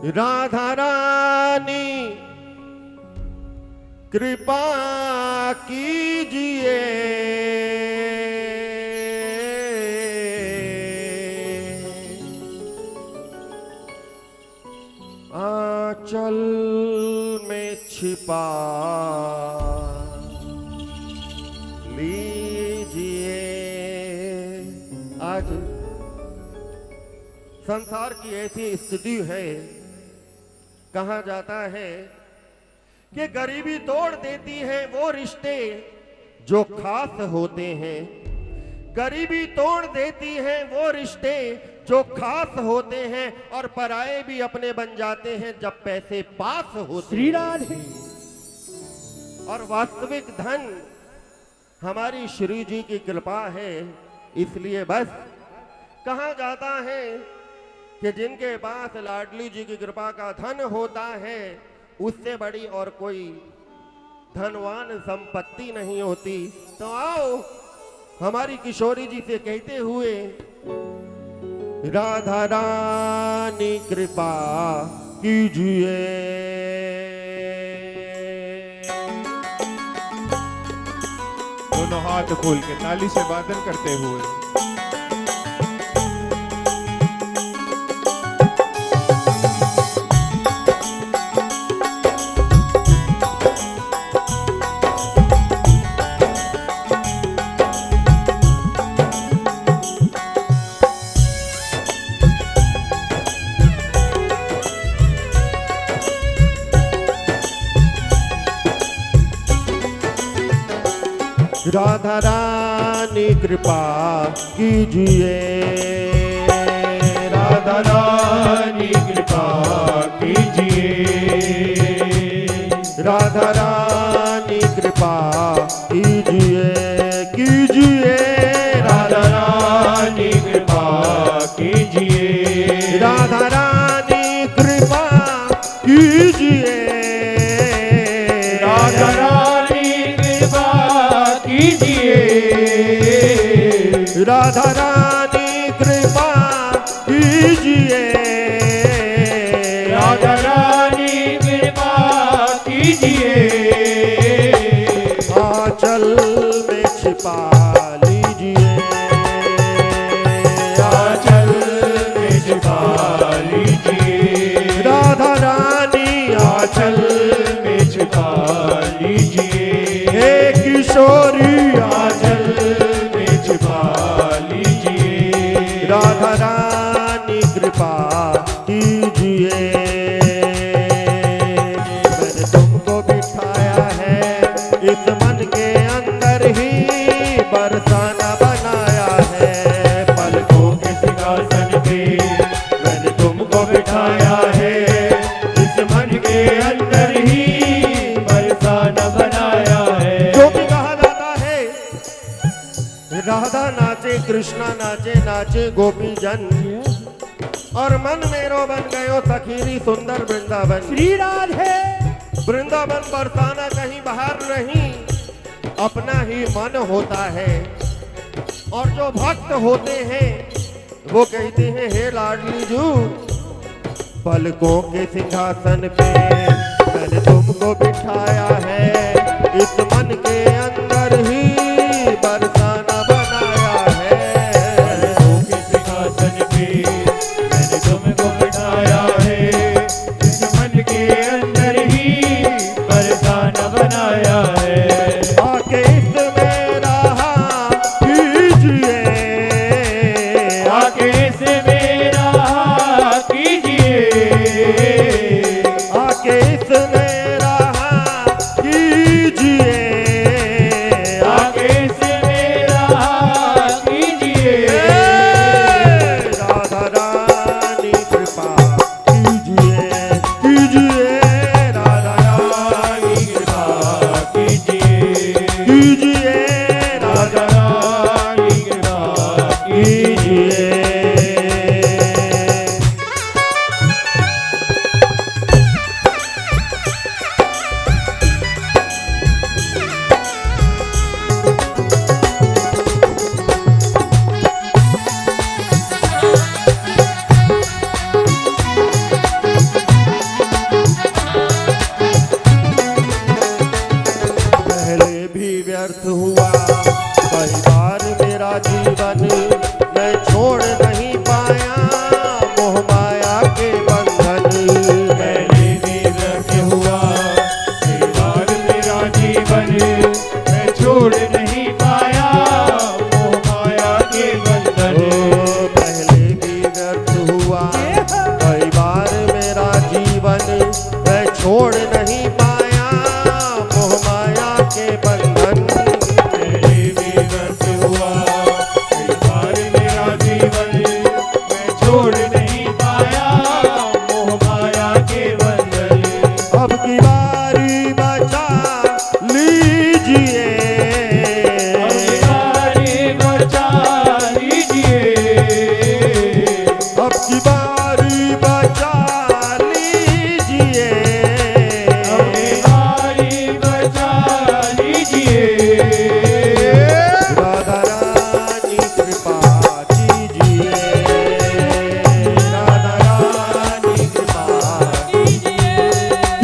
राधा रानी कृपा कीजिए, आंचल में छिपा लीजिए। आज संसार की ऐसी स्थिति है, कहा जाता है कि गरीबी तोड़ देती है वो रिश्ते जो खास होते हैं। गरीबी तोड़ देती है वो रिश्ते जो खास होते हैं, और पराये भी अपने बन जाते हैं जब पैसे पास होते श्री राधे। और वास्तविक धन हमारी श्री जी की कृपा है। इसलिए बस कहा जाता है कि जिनके पास लाडली जी की कृपा का धन होता है, उससे बड़ी और कोई धनवान संपत्ति नहीं होती। तो आओ हमारी किशोरी जी से कहते हुए, राधा रानी कृपा कीजिए। दोनों हाथ खोल के ताली से वादन करते हुए राधा रानी कृपा कीजिए, राधा रानी कृपा कीजिए, राधा रानी कृपा कीजिए, कीजिए राधा रानी कृपा कीजिए, राधा रानी कृपा कीजिए, राधा रानी कृपा कीजिए, राधा रानी कृपा कीजिए, राधा रानी कृपा कीजिए, आंचल में छिपा लीजिए, आंचल में छिपा लीजिए, राधा रानी आंचल में छिपा लीजिए, हे किशोरी आंचल में छिपा लीजिए, राधा रानी कृपा कीजिए। मैंने तुमको बिठाया है इस मन के अंदर ही, बरसाना बनाया है पलकों के सिंहासन पे मैंने तुमको बिठाया है, इस मन के अंदर ही बरसाना बनाया है। जो भी कहा जाता है, राधा नाचे कृष्णा नाचे, नाचे गोपी जन, और मन मेरो बन गयो सखीरी सुंदर वृंदावन। श्री राधे। वृंदावन बरसाना कहीं बाहर नहीं, अपना ही मन होता है। और जो भक्त होते हैं वो कहते हैं, हे लाडली जू, पलकों के सिंहासन पे मैंने तुमको बिठाया है, इस मन के अंदर ही बरसाना बनाया है। पलकों के सिंहासन पे मैंने तुमको बिठाया है, इस मन के अंदर ही बरसाना बनाया है। आके इसमें रहा कीजिए, आके इसे मेरा कीजिए, आके इसमें रहा कीजिए,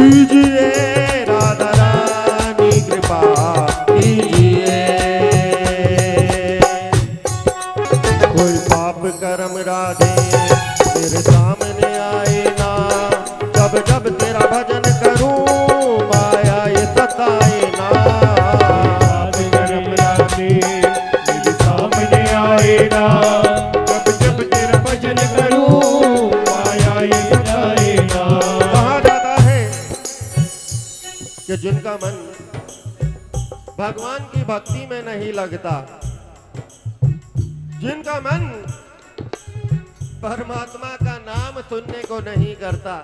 कीजिए राधा रानी कृपा कीजिए। कोई पाप कर्म राधे मेरे सामने आए ना, जब जब तेरा भजन करूं माया ये सताए ना। पाप कर्म राधे मेरे सामने आए ना, जब जब तेरा भजन करूं माया ये सताए ना। कहा जाता है कि जिनका मन भगवान की भक्ति में नहीं लगता, जिनका मन परमात्मा का नाम सुनने को नहीं करता,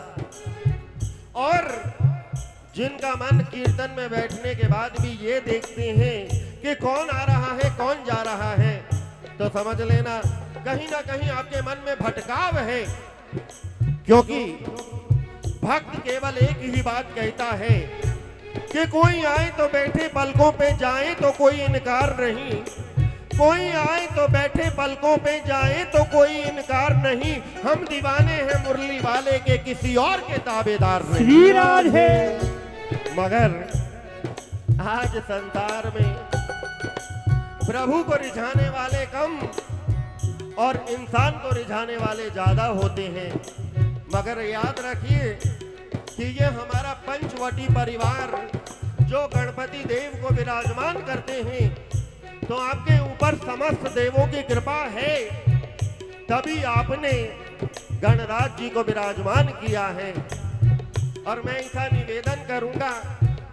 और जिनका मन कीर्तन में बैठने के बाद भी ये देखते हैं कि कौन आ रहा है कौन जा रहा है, तो समझ लेना कहीं ना कहीं आपके मन में भटकाव है। क्योंकि भक्त केवल एक ही बात कहता है कि कोई आए तो बैठे पलकों पे जाए तो कोई इनकार नहीं, कोई आए तो बैठे पलकों पे जाए तो कोई इनकार नहीं। हम दीवाने हैं मुरली वाले के, किसी और के ताबेदार नहीं। श्री राधे। मगर आज संसार में प्रभु को रिझाने वाले कम और इंसान को रिझाने वाले ज्यादा होते हैं। मगर याद रखिए कि ये हमारा पंचवटी परिवार जो गणपति देव को विराजमान करते हैं, तो आपके ऊपर समस्त देवों की कृपा है, तभी आपने गणराज जी को विराजमान किया है। और मैं ऐसा निवेदन करूंगा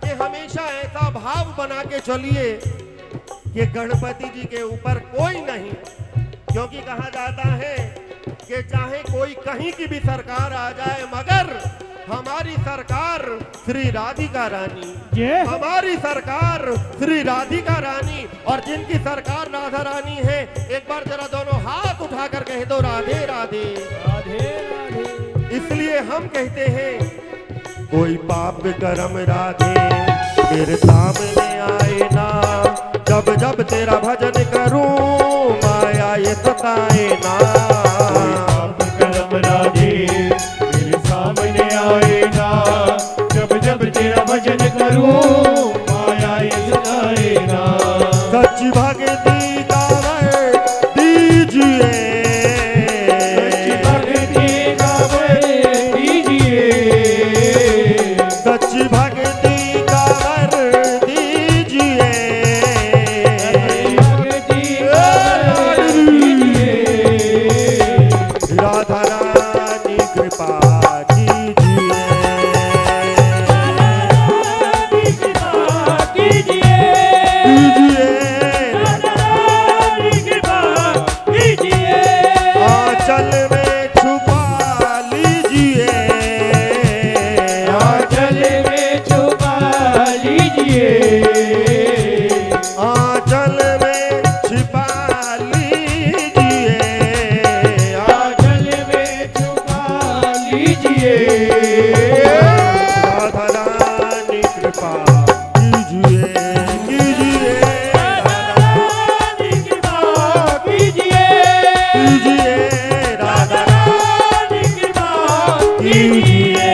कि हमेशा ऐसा भाव बना के चलिए कि गणपति जी के ऊपर कोई नहीं। क्योंकि कहा जाता है कि चाहे कोई कहीं की भी सरकार आ जाए, मगर हमारी सरकार श्री राधिका रानी, हमारी सरकार श्री राधिका रानी, और जिनकी सरकार राधा रानी है, एक बार जरा दोनों हाथ उठाकर कह दो राधे राधे राधे राधे। इसलिए हम कहते हैं कोई पाप कर्म राधे मेरे सामने आए ना, जब जब तेरा भजन करूं माया ये सताए ना। कोई पाप कर्म राधे मेरे सामने आए ना, जब जब तेरा भजन करूं माया ये सताए ना। सच भक्ति का वर दीजिए, सच भक्ति का वर दीजिए, सच भक्ति का वर दीजिए, भक्ति का वर दीजिए। राधा रानी कृपा कीजिए। आंचल में छुपा लीजिए, आंचल में छुपा लीजिए, आंचल में छिपा लीजिए, आंचल में छुपा लीजिए। राधा रानी कृपा कीजिए कीजिए, रानी कृपा कीजिए, कीजिए राधा रानी कृपा कीजिए।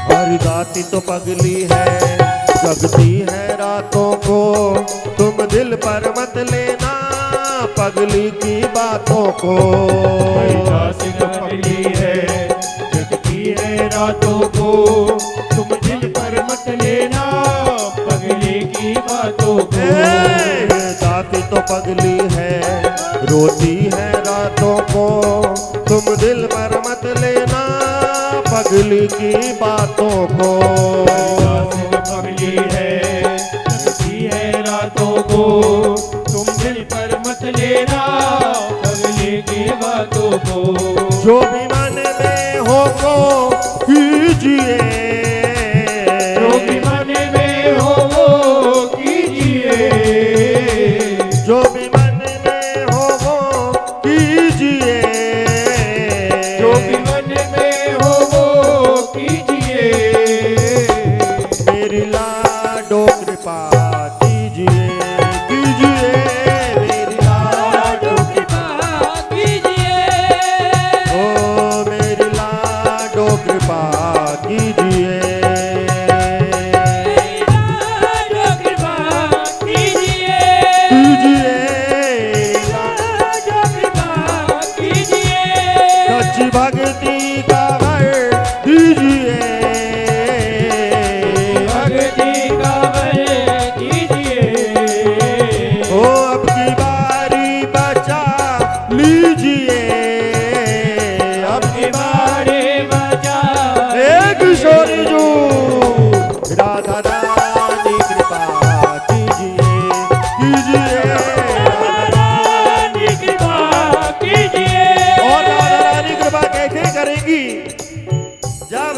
हरिदासी तो पगली है जगती है रातों को, तुम दिल पर मत लेना पगली की बातों को। हरिदासी तो पगली है जगती है रातों को, तुम दिल पर मत लेना पगली की बातों को। दासी तो पगली है रोती है रातों को, तुम दिल पर मत लेना पगली की बातों को। हरिदासी तो पगली है जगती है रातों को, तुम दिल पर मत लेना पगली की बातों को। जो भी मन में हो वो कीजिए, जो भी मन में हो वो कृपा कीजिए कीजिए मेरी लाडो कृपा कीजिए ओ मेरी लाडो कृपा कीजिए सच्ची भक्ति का वर दीजिए भक्ति का वर कीजिए ओ अब की बारी बचा लीजिए अब की बारे बचा एक किशोरी जो राधा रानी कृपा कीजिए कीजिए रानी कृपा कीजिए और राधा रानी कृपा कैसे करेगी जब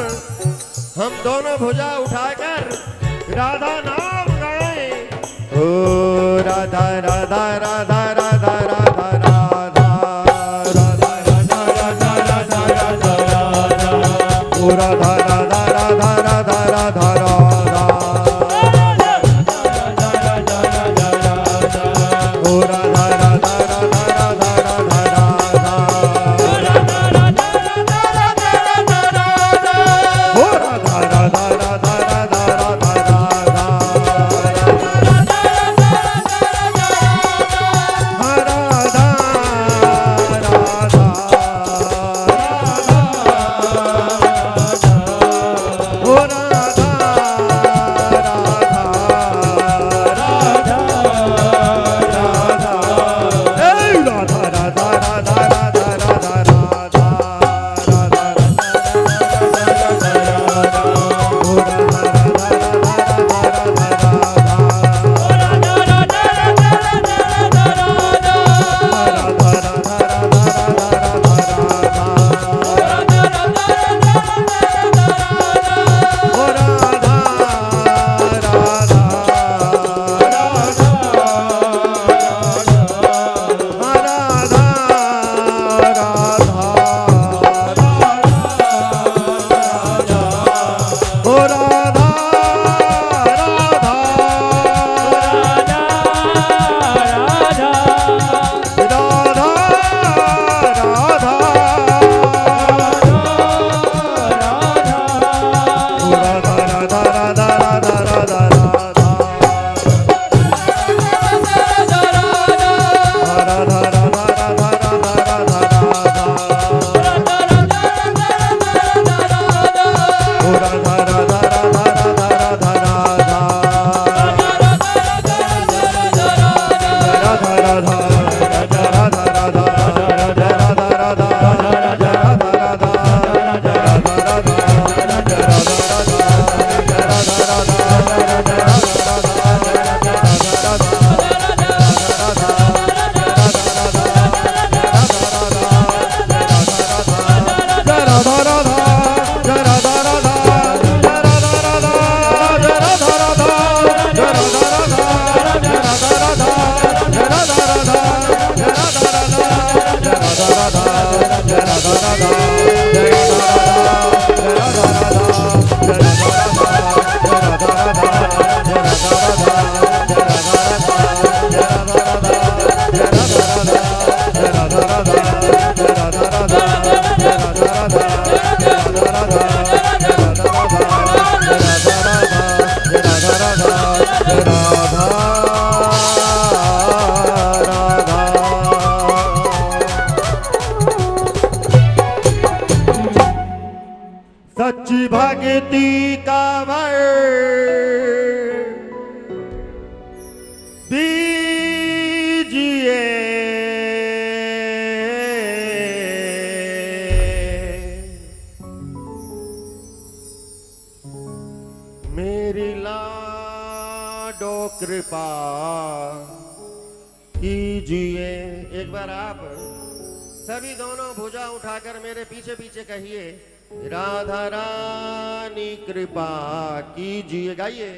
हम दोनों भुजा उठाकर राधा नाम गाएं ओ राधा राधा राधा राधा राधा राधा राधा राधा राधा राधा राधा राधा ओ राधा राधा राधा राधा राधा राधा ओ राधा राधा राधा राधा राधा राधा ओ राधा राधा राधा राधा राधा राधा सच्ची भक्ति का वर दीजिए मेरी लाडो कृपा कीजिए। एक बार आप सभी दोनों भुजा उठाकर मेरे पीछे पीछे कहिए, राधा रानी कृपा कीजिए। गाइए।